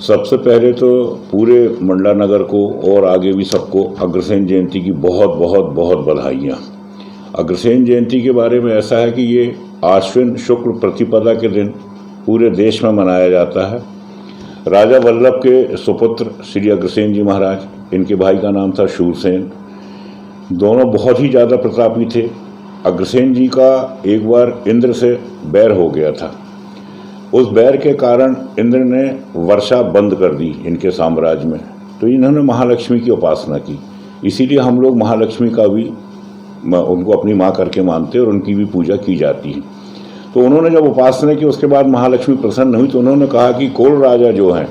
सबसे पहले तो पूरे मंडला नगर को और आगे भी सबको अग्रसेन जयंती की बहुत बहुत बहुत बधाइयाँ। अग्रसेन जयंती के बारे में ऐसा है कि ये आश्विन शुक्ल प्रतिपदा के दिन पूरे देश में मनाया जाता है। राजा वल्लभ के सुपुत्र श्री अग्रसेन जी महाराज, इनके भाई का नाम था शूरसेन, दोनों बहुत ही ज़्यादा प्रतापी थे। अग्रसेन जी का एक बार इंद्र से बैर हो गया था। उस बैर के कारण इंद्र ने वर्षा बंद कर दी इनके साम्राज्य में, तो इन्होंने महालक्ष्मी की उपासना की। इसीलिए हम लोग महालक्ष्मी का भी उनको अपनी माँ करके मानते हैं और उनकी भी पूजा की जाती है। तो उन्होंने जब उपासना की, उसके बाद महालक्ष्मी प्रसन्न हुई, तो उन्होंने कहा कि कोल राजा जो हैं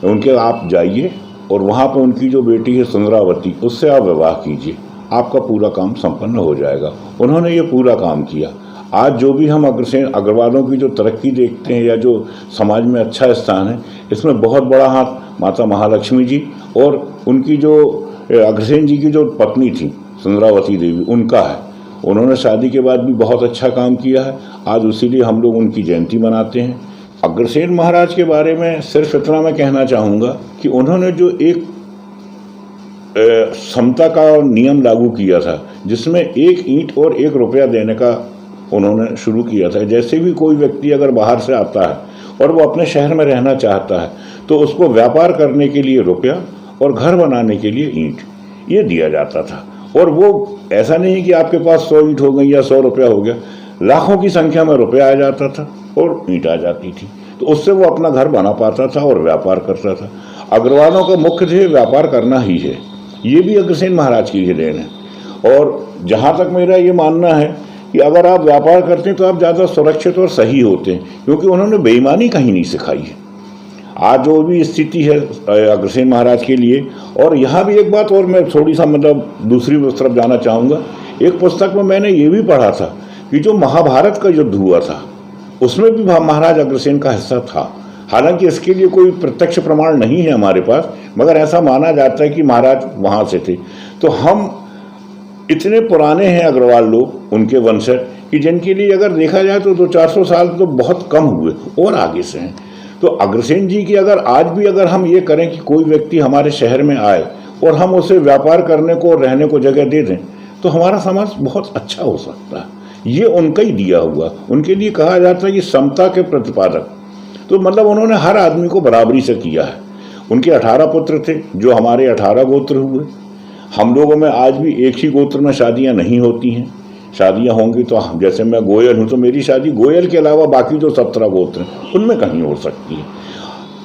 उनके आप जाइए और वहाँ पर उनकी जो बेटी है सुंदरावती, उससे आप विवाह कीजिए, आपका पूरा काम संपन्न हो जाएगा। उन्होंने ये पूरा काम किया। आज जो भी हम अग्रसेन अग्रवालों की जो तरक्की देखते हैं या जो समाज में अच्छा स्थान है, इसमें बहुत बड़ा हाथ माता महालक्ष्मी जी और उनकी जो अग्रसेन जी की जो पत्नी थी सुंदरावती देवी, उनका है। उन्होंने शादी के बाद भी बहुत अच्छा काम किया है। आज इसीलिए हम लोग उनकी जयंती मनाते हैं। अग्रसेन महाराज के बारे में सिर्फ इतना मैं कहना चाहूँगा कि उन्होंने जो एक समता का नियम लागू किया था, जिसमें 1 ईंट और 1 रुपया देने का उन्होंने शुरू किया था। जैसे भी कोई व्यक्ति अगर बाहर से आता है और वो अपने शहर में रहना चाहता है, तो उसको व्यापार करने के लिए रुपया और घर बनाने के लिए ईंट, ये दिया जाता था। और वो ऐसा नहीं कि आपके पास 100 ईंट हो गई या 100 रुपया हो गया, लाखों की संख्या में रुपया आ जाता था और ईंट आ जाती थी, तो उससे वो अपना घर बना पाता था और व्यापार करता था। अग्रवालों का मुख्य ध्येय व्यापार करना ही है। ये भी अग्रसेन महाराज की ही देन है। और जहाँ तक मेरा ये मानना है कि अगर आप व्यापार करते हैं तो आप ज़्यादा सुरक्षित और सही होते हैं, क्योंकि उन्होंने बेईमानी कहीं नहीं सिखाई है। आज जो भी स्थिति है अग्रसेन महाराज के लिए। और यहाँ भी एक बात और मैं थोड़ी सा दूसरी तरफ जाना चाहूँगा। एक पुस्तक में मैंने ये भी पढ़ा था कि जो महाभारत का युद्ध हुआ था, उसमें भी महाराज अग्रसेन का हिस्सा था। हालांकि इसके लिए कोई प्रत्यक्ष प्रमाण नहीं है हमारे पास, मगर ऐसा माना जाता है कि महाराज वहाँ से थे। तो हम इतने पुराने हैं अग्रवाल लोग, उनके वंशज, कि जिनके लिए अगर देखा जाए तो 200-400 साल तो बहुत कम हुए और आगे से हैं। तो अग्रसेन जी की अगर आज भी अगर हम ये करें कि कोई व्यक्ति हमारे शहर में आए और हम उसे व्यापार करने को और रहने को जगह दे दें, तो हमारा समाज बहुत अच्छा हो सकता है। ये उनका ही दिया हुआ। उनके लिए कहा जाता है कि समता के प्रतिपादक। तो मतलब उन्होंने हर आदमी को बराबरी से किया है। उनके 18 पुत्र थे, जो हमारे 18 गोत्र हुए। हम लोगों में आज भी एक ही गोत्र में शादियां नहीं होती हैं। शादियां होंगी तो जैसे मैं गोयल हूं तो मेरी शादी गोयल के अलावा बाकी जो 17 गोत्र हैं उनमें कहीं हो सकती है।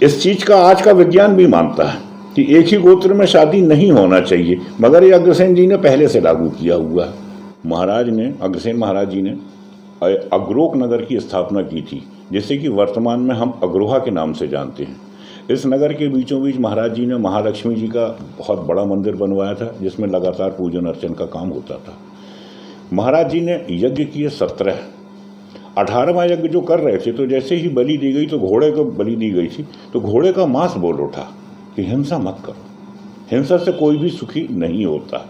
इस चीज़ का आज का विज्ञान भी मानता है कि एक ही गोत्र में शादी नहीं होना चाहिए, मगर ये अग्रसेन जी ने पहले से लागू किया हुआ है। महाराज ने, अग्रसेन महाराज जी ने अग्रोक नगर की स्थापना की थी, जिसे कि वर्तमान में हम अग्रोहा के नाम से जानते हैं। इस नगर के बीचों बीच महाराज जी ने महालक्ष्मी जी का बहुत बड़ा मंदिर बनवाया था, जिसमें लगातार पूजन अर्चन का काम होता था। महाराज जी ने यज्ञ किए 17। 18वां यज्ञ जो कर रहे थे, तो जैसे ही बलि दी गई, तो घोड़े को बलि दी गई थी, तो घोड़े का मांस बोल उठा कि हिंसा मत करो, हिंसा से कोई भी सुखी नहीं होता,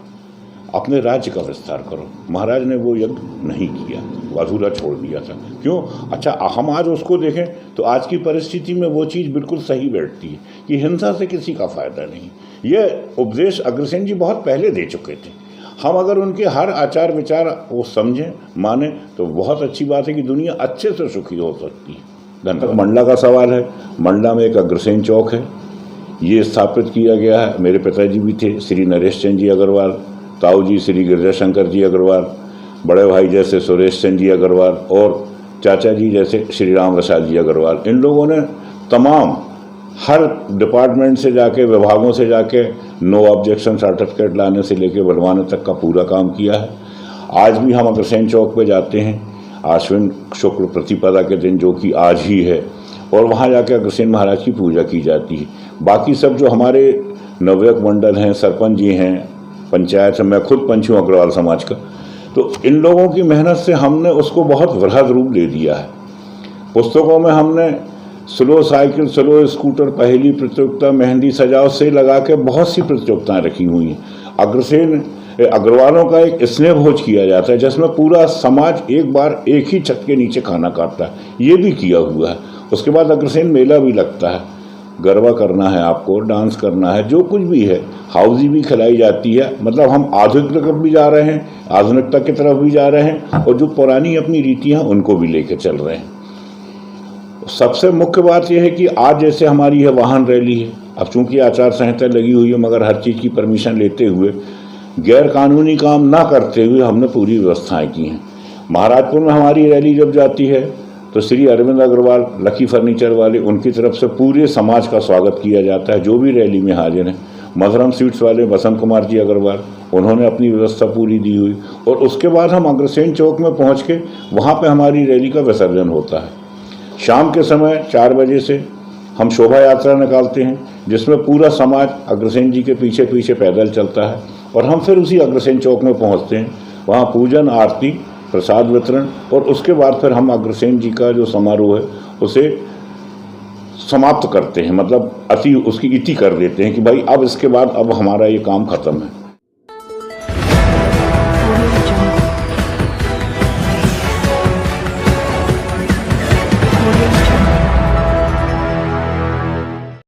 अपने राज्य का विस्तार करो। महाराज ने वो यज्ञ नहीं किया, अधूरा छोड़ दिया था। क्यों? अच्छा, हम आज उसको देखें तो आज की परिस्थिति में वो चीज़ बिल्कुल सही बैठती है कि हिंसा से किसी का फ़ायदा नहीं। ये उपदेश अग्रसेन जी बहुत पहले दे चुके थे। हम अगर उनके हर आचार विचार वो समझें, माने, तो बहुत अच्छी बात है कि दुनिया अच्छे से सुखी हो सकती है। धन्यवाद। मंडला का सवाल है। मंडला में एक अग्रसेन चौक है, ये स्थापित किया गया है। मेरे पिताजी भी थे, श्री नरेश चंद जी अग्रवाल, ताऊ जी श्री गिरिजाशंकर जी अग्रवाल, बड़े भाई जैसे सुरेश चंद जी अग्रवाल और चाचा जी जैसे श्री राम प्रसाद जी अग्रवाल। इन लोगों ने तमाम हर डिपार्टमेंट से जाके, विभागों से जाके नो ऑब्जेक्शन सर्टिफिकेट लाने से लेके बनवाने तक का पूरा काम किया है। आज भी हम अग्रसेन चौक पे जाते हैं आश्विन शुक्ल प्रतिपदा के दिन, जो कि आज ही है, और वहाँ जाके अग्रसेन महाराज की पूजा की जाती है। बाकी सब जो हमारे नवयुवक मंडल हैं, सरपंच जी हैं, पंचायत है, मैं खुद पंच हूँ अग्रवाल समाज का, तो इन लोगों की मेहनत से हमने उसको बहुत वृहद रूप दे दिया है। पुस्तकों में हमने स्लो साइकिल, स्लो स्कूटर, पहली प्रतियोगिता, मेहंदी सजाओ से लगा के बहुत सी प्रतियोगिताएं रखी हुई हैं। अग्रसेन अग्रवालों का एक स्नेह भोज किया जाता है, जिसमें पूरा समाज एक बार एक ही छत के नीचे खाना काटता है, ये भी किया हुआ है। उसके बाद अग्रसेन मेला भी लगता है। गरबा करना है, आपको डांस करना है, जो कुछ भी है, हाउजी भी खिलाई जाती है। मतलब हम आधुनिक तरफ भी जा रहे हैं, आधुनिकता की तरफ भी जा रहे हैं, और जो पुरानी अपनी रीतियाँ उनको भी लेके चल रहे हैं। सबसे मुख्य बात यह है कि आज जैसे हमारी यह वाहन रैली है, अब चूंकि आचार संहिता लगी हुई है, मगर हर चीज़ की परमिशन लेते हुए, गैर कानूनी काम ना करते हुए हमने पूरी व्यवस्थाएं की हैं। महाराजपुर में हमारी रैली जब जाती है तो श्री अरविंद अग्रवाल, लकी फर्नीचर वाले, उनकी तरफ से पूरे समाज का स्वागत किया जाता है जो भी रैली में हाजिर हैं। मधुरम स्वीट्स वाले बसंत कुमार जी अग्रवाल, उन्होंने अपनी व्यवस्था पूरी दी हुई, और उसके बाद हम अग्रसेन चौक में पहुंच के वहाँ पे हमारी रैली का विसर्जन होता है। शाम के समय 4 बजे से हम शोभा यात्रा निकालते हैं, जिसमें पूरा समाज अग्रसेन जी के पीछे पीछे पैदल चलता है, और हम फिर उसी अग्रसेन चौक में पहुंचते हैं। वहाँ पूजन, आरती, प्रसाद वितरण, और उसके बाद फिर हम अग्रसेन जी का जो समारोह है उसे समाप्त करते हैं। मतलब उसकी इति कर देते हैं कि भाई अब इसके बाद अब हमारा ये काम खत्म है। Audio